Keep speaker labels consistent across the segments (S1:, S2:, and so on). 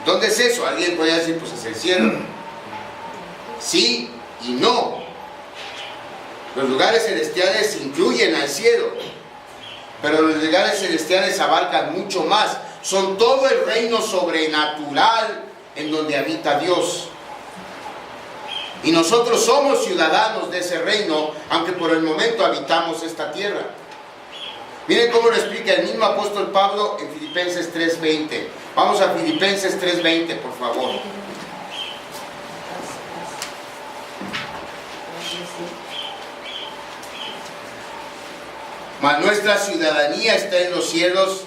S1: ¿Dónde es eso? Alguien podría decir, pues es el cielo. Sí y no. Los lugares celestiales incluyen al cielo, pero los lugares celestiales abarcan mucho más. Son todo el reino sobrenatural en donde habita Dios. Y nosotros somos ciudadanos de ese reino, aunque por el momento habitamos esta tierra. Miren cómo lo explica el mismo apóstol Pablo en Filipenses 3:20. Vamos a Filipenses 3:20, por favor. Mas nuestra ciudadanía está en los cielos,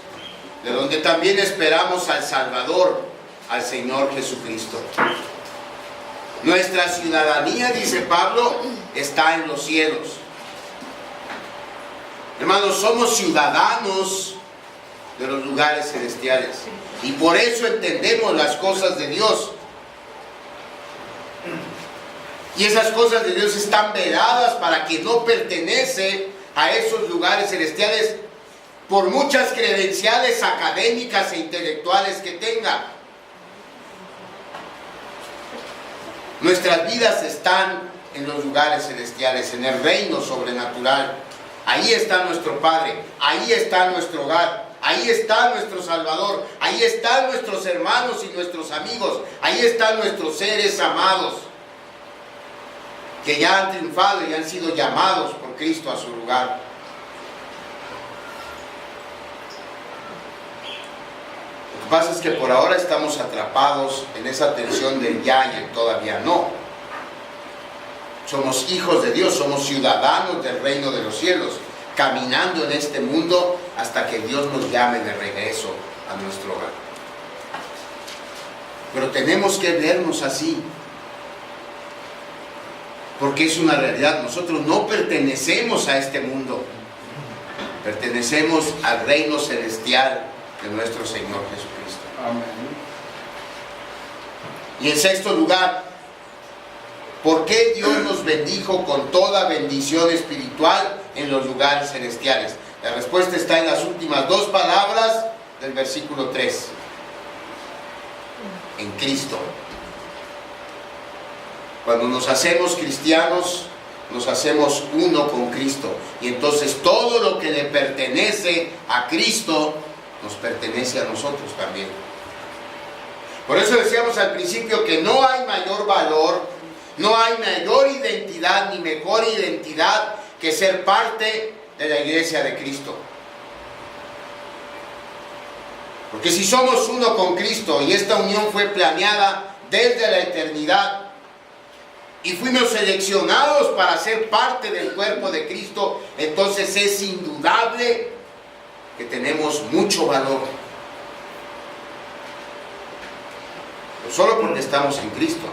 S1: de donde también esperamos al Salvador, al Señor Jesucristo. Nuestra ciudadanía, dice Pablo, está en los cielos. Hermanos, somos ciudadanos de los lugares celestiales. Y por eso entendemos las cosas de Dios. Y esas cosas de Dios están veladas para quien no pertenece a esos lugares celestiales por muchas credenciales académicas e intelectuales que tenga. Nuestras vidas están en los lugares celestiales, en el reino sobrenatural. Ahí está nuestro Padre, ahí está nuestro hogar, ahí está nuestro Salvador, ahí están nuestros hermanos y nuestros amigos, ahí están nuestros seres amados, que ya han triunfado y han sido llamados por Cristo a su lugar. Lo que pasa es que por ahora estamos atrapados en esa tensión del ya y el todavía no. Somos hijos de Dios, somos ciudadanos del reino de los cielos, caminando en este mundo hasta que Dios nos llame de regreso a nuestro hogar. Pero tenemos que vernos así, porque es una realidad. Nosotros no pertenecemos a este mundo, pertenecemos al reino celestial de nuestro Señor Jesucristo.
S2: Amén.
S1: Y en sexto lugar, ¿por qué Dios nos bendijo con toda bendición espiritual en los lugares celestiales? La respuesta está en las últimas dos palabras del versículo 3. En Cristo. Cuando nos hacemos cristianos, nos hacemos uno con Cristo. Y entonces todo lo que le pertenece a Cristo, nos pertenece a nosotros también. Por eso decíamos al principio que no hay mayor valor, no hay mayor identidad ni mejor identidad que ser parte de la iglesia de Cristo. Porque si somos uno con Cristo y esta unión fue planeada desde la eternidad y fuimos seleccionados para ser parte del cuerpo de Cristo, entonces es indudable que tenemos mucho valor. No solo porque estamos en Cristo,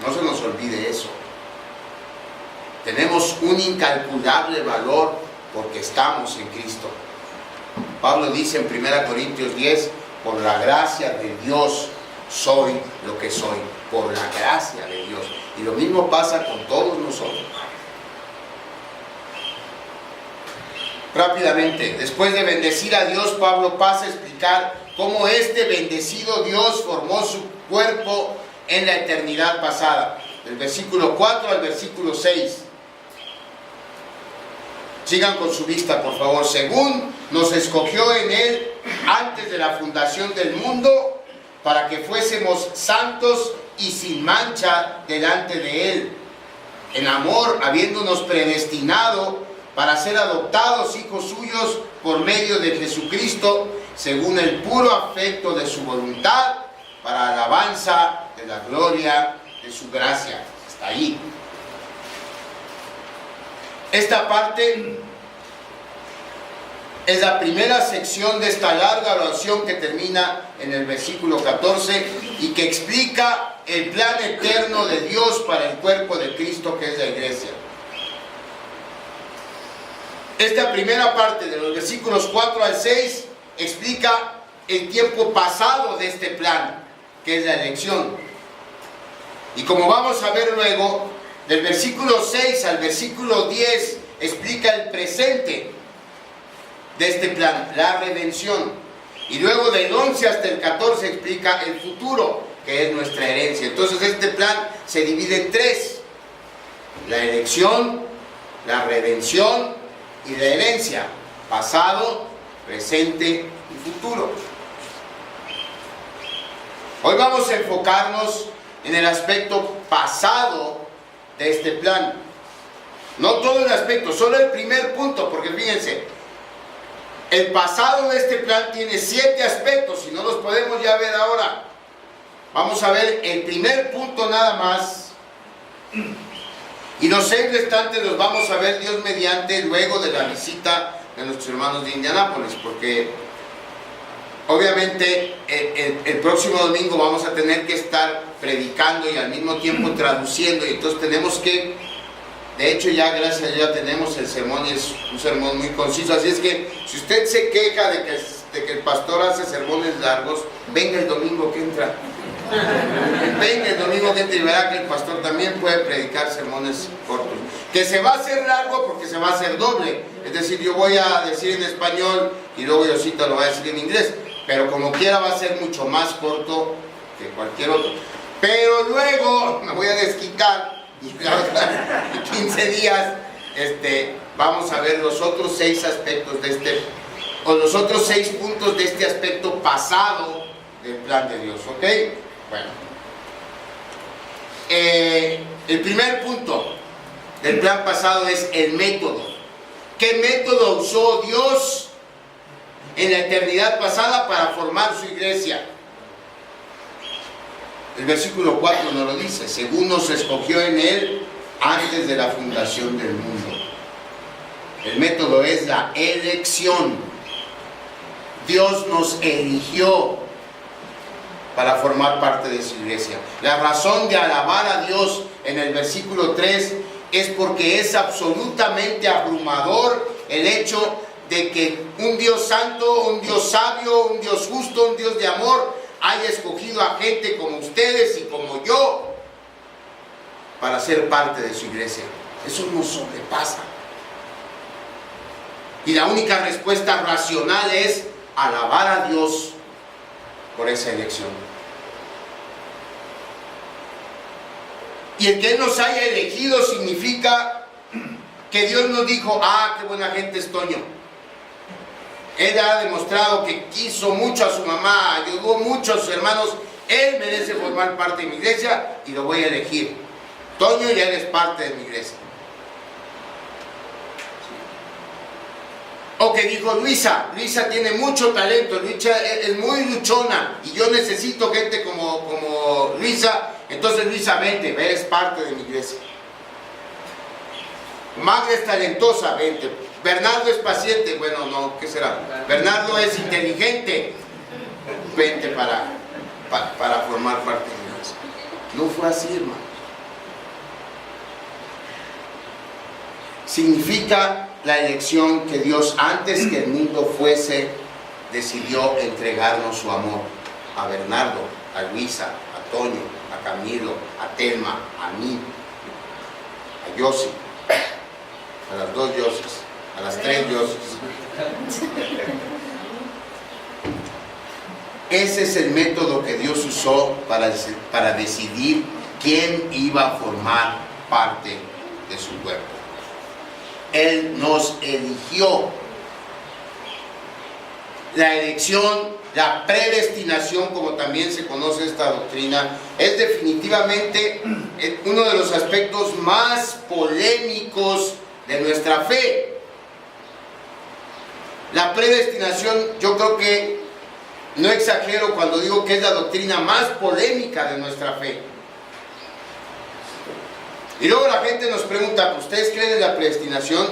S1: no se nos olvide eso. Tenemos un incalculable valor porque estamos en Cristo. Pablo dice en 1 Corintios 10, por la gracia de Dios soy lo que soy, por la gracia de Dios. Y lo mismo pasa con todos nosotros. Rápidamente, después de bendecir a Dios, Pablo pasa a explicar cómo este bendecido Dios formó su cuerpo en la eternidad pasada. Del versículo 4 al versículo 6. Sigan con su vista, por favor. Según nos escogió en Él antes de la fundación del mundo, para que fuésemos santos y sin mancha delante de Él, en amor, habiéndonos predestinado para ser adoptados hijos suyos por medio de Jesucristo, según el puro afecto de su voluntad, para alabanza de la gloria de su gracia. Hasta ahí. Esta parte es la primera sección de esta larga oración que termina en el versículo 14 y que explica el plan eterno de Dios para el cuerpo de Cristo, que es la iglesia. Esta primera parte de los versículos 4 al 6 explica el tiempo pasado de este plan, que es la elección. Y como vamos a ver luego, del versículo 6 al versículo 10 explica el presente de este plan, la redención. Y luego del 11 hasta el 14 explica el futuro, que es nuestra herencia. Entonces este plan se divide en tres: la elección, la redención y la herencia: pasado, presente y futuro. Hoy vamos a enfocarnos en el aspecto pasado de este plan. No todo el aspecto, solo el primer punto, porque fíjense, el pasado de este plan tiene 7 aspectos y no los podemos ya ver ahora. Vamos a ver el primer punto nada más, y los 6 restantes los vamos a ver Dios mediante luego de la visita de nuestros hermanos de Indianápolis, porque obviamente el próximo domingo vamos a tener que estar predicando y al mismo tiempo traduciendo, y entonces tenemos que, de hecho ya gracias a Dios ya tenemos el sermón, y es un sermón muy conciso. Así es que si usted se queja de que el pastor hace sermones largos, venga el domingo que entra. Venga el domingo que entra y verá que el pastor también puede predicar sermones cortos. Que se va a hacer largo porque se va a hacer doble. Es decir, yo voy a decir en español y luego Diosito lo va a decir en inglés. Pero como quiera va a ser mucho más corto que cualquier otro. Pero luego me voy a desquitar y en 15 días vamos a ver los otros 6 aspectos de o los otros 6 puntos de este aspecto pasado del plan de Dios, ¿ok? Bueno, el primer punto del plan pasado es el método. ¿Qué método usó Dios en la eternidad pasada para formar su iglesia? El versículo 4 nos lo dice: según nos escogió en Él antes de la fundación del mundo. El método es la elección. Dios nos eligió para formar parte de su iglesia. La razón de alabar a Dios en el versículo 3 es porque es absolutamente abrumador el hecho de que un Dios santo, un Dios sabio, un Dios justo, un Dios de amor haya escogido a gente como ustedes y como yo para ser parte de su iglesia. Eso nos sobrepasa. Y la única respuesta racional es alabar a Dios por esa elección. Y el que Él nos haya elegido significa que Dios nos dijo: ah, qué buena gente es Toño. Él ha demostrado que quiso mucho a su mamá, ayudó mucho a sus hermanos. Él merece formar parte de mi iglesia y lo voy a elegir. Toño, ya eres parte de mi iglesia. O que dijo: Luisa tiene mucho talento, Luisa es muy luchona y yo necesito gente como Luisa. Entonces Luisa, vente, eres parte de mi iglesia. Magda es talentosa, vente. Bernardo es paciente, bueno, no, ¿qué será? Bernardo es inteligente, vente para formar parte de mi iglesia. No fue así, hermano. Significa la elección que Dios, antes que el mundo fuese, decidió entregarnos su amor a Bernardo, a Luisa, a Toño, a Camilo, a Telma, a mí, a Yossi, a las 2 Yossis, a las 3 Yossis. Ese es el método que Dios usó para decidir quién iba a formar parte de su cuerpo. Él nos eligió. La elección, la predestinación, como también se conoce esta doctrina, es definitivamente uno de los aspectos más polémicos de nuestra fe. La predestinación, yo creo que no exagero cuando digo que es la doctrina más polémica de nuestra fe. Y luego la gente nos pregunta: ¿ustedes creen en la predestinación?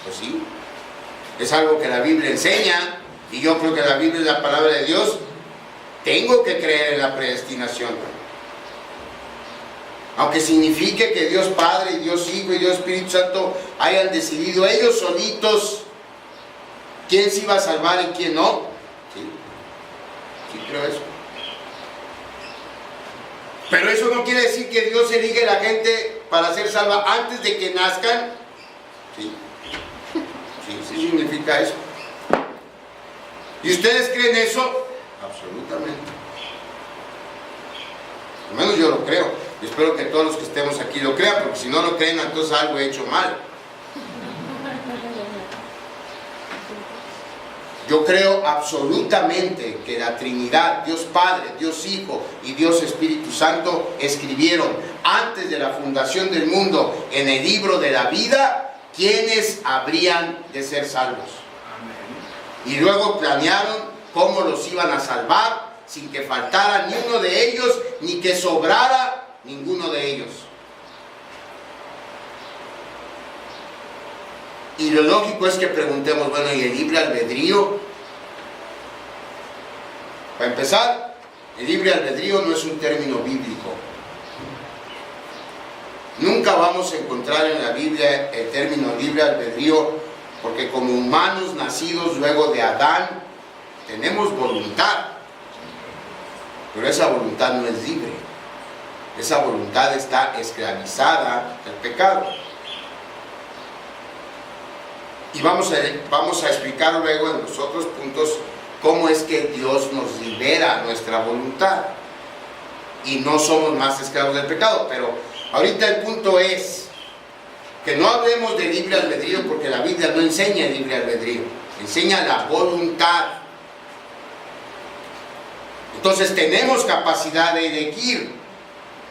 S1: Pues sí, es algo que la Biblia enseña, y yo creo que la Biblia es la palabra de Dios. Tengo que creer en la predestinación, aunque signifique que Dios Padre, y Dios Hijo y Dios Espíritu Santo hayan decidido ellos solitos quién se iba a salvar y quién no. Sí creo eso. Pero eso no quiere decir que Dios elige a la gente para ser salva antes de que nazcan. Sí significa eso. ¿Y ustedes creen eso? Absolutamente. Al menos yo lo creo. Y espero que todos los que estemos aquí lo crean, porque si no lo creen, entonces algo he hecho mal. Yo creo absolutamente que la Trinidad, Dios Padre, Dios Hijo y Dios Espíritu Santo escribieron antes de la fundación del mundo en el libro de la vida quiénes habrían de ser salvos. Y luego planearon cómo los iban a salvar sin que faltara ni uno de ellos, ni que sobrara ninguno de ellos. Y lo lógico es que preguntemos, bueno, ¿y el libre albedrío? Para empezar, el libre albedrío no es un término bíblico. Nunca vamos a encontrar en la Biblia el término libre albedrío, porque como humanos nacidos luego de Adán, tenemos voluntad. Pero esa voluntad no es libre. Esa voluntad está esclavizada al pecado. Y vamos a explicar luego en los otros puntos cómo es que Dios nos libera nuestra voluntad y no somos más esclavos del pecado. Pero ahorita el punto es que no hablemos de libre albedrío, porque la Biblia no enseña el libre albedrío, enseña la voluntad. Entonces tenemos capacidad de elegir,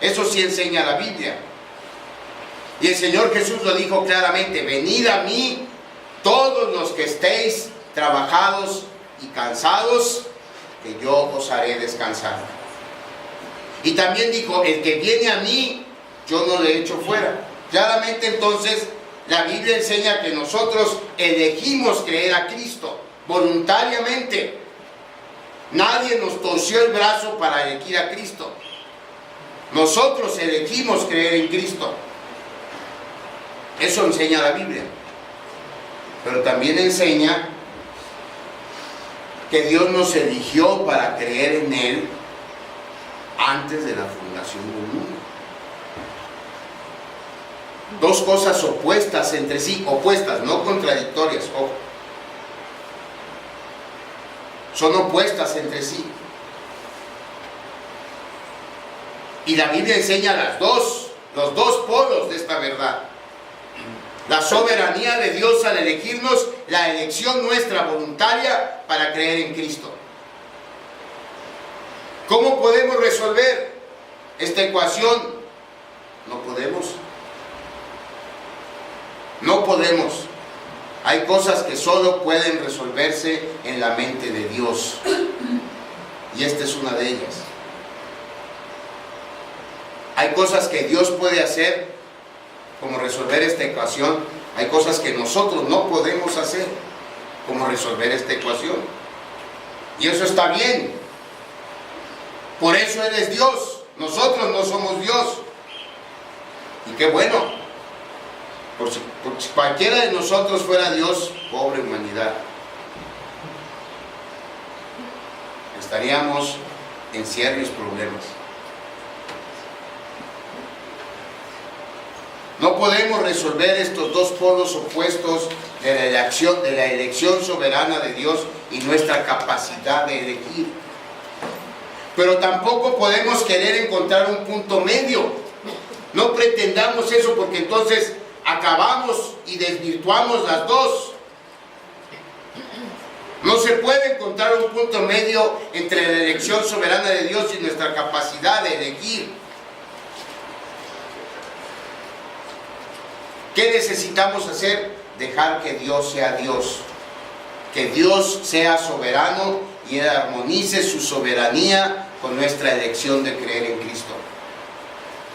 S1: eso sí enseña la Biblia. Y el Señor Jesús lo dijo claramente: venid a mí todos los que estéis trabajados y cansados, que yo os haré descansar. Y también dijo: el que viene a mí, yo no le echo fuera. Claramente entonces la Biblia enseña que nosotros elegimos creer a Cristo voluntariamente. Nadie nos torció el brazo para elegir a Cristo. Nosotros elegimos creer en Cristo. Eso enseña la Biblia. Pero también enseña que Dios nos eligió para creer en Él antes de la fundación del mundo. Dos cosas opuestas entre sí, opuestas, no contradictorias, ojo. Son opuestas entre sí. Y la Biblia enseña los dos polos de esta verdad. La soberanía de Dios al elegirnos, la elección nuestra voluntaria para creer en Cristo. ¿Cómo podemos resolver esta ecuación? No podemos. No podemos. Hay cosas que solo pueden resolverse en la mente de Dios. Y esta es una de ellas. Hay cosas que Dios puede hacer, como resolver esta ecuación. Hay cosas que nosotros no podemos hacer, como resolver esta ecuación. Y eso está bien. Por eso Él es Dios. Nosotros no somos Dios. Y qué bueno. Por si cualquiera de nosotros fuera Dios, pobre humanidad, estaríamos en serios problemas. No podemos resolver estos dos polos opuestos de la elección soberana de Dios y nuestra capacidad de elegir. Pero tampoco podemos querer encontrar un punto medio. No pretendamos eso, porque entonces acabamos y desvirtuamos las dos. No se puede encontrar un punto medio entre la elección soberana de Dios y nuestra capacidad de elegir. ¿Qué necesitamos hacer? Dejar que Dios sea Dios. Que Dios sea soberano y Él armonice su soberanía con nuestra elección de creer en Cristo.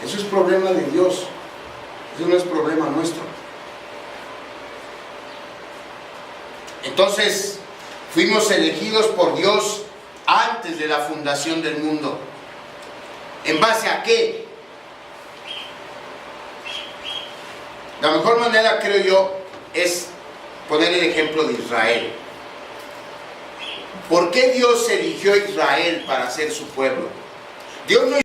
S1: Eso es problema de Dios. Eso no es problema nuestro. Entonces, fuimos elegidos por Dios antes de la fundación del mundo. ¿En base a qué? La mejor manera, creo yo, es poner el ejemplo de Israel. ¿Por qué Dios eligió a Israel para ser su pueblo? Dios no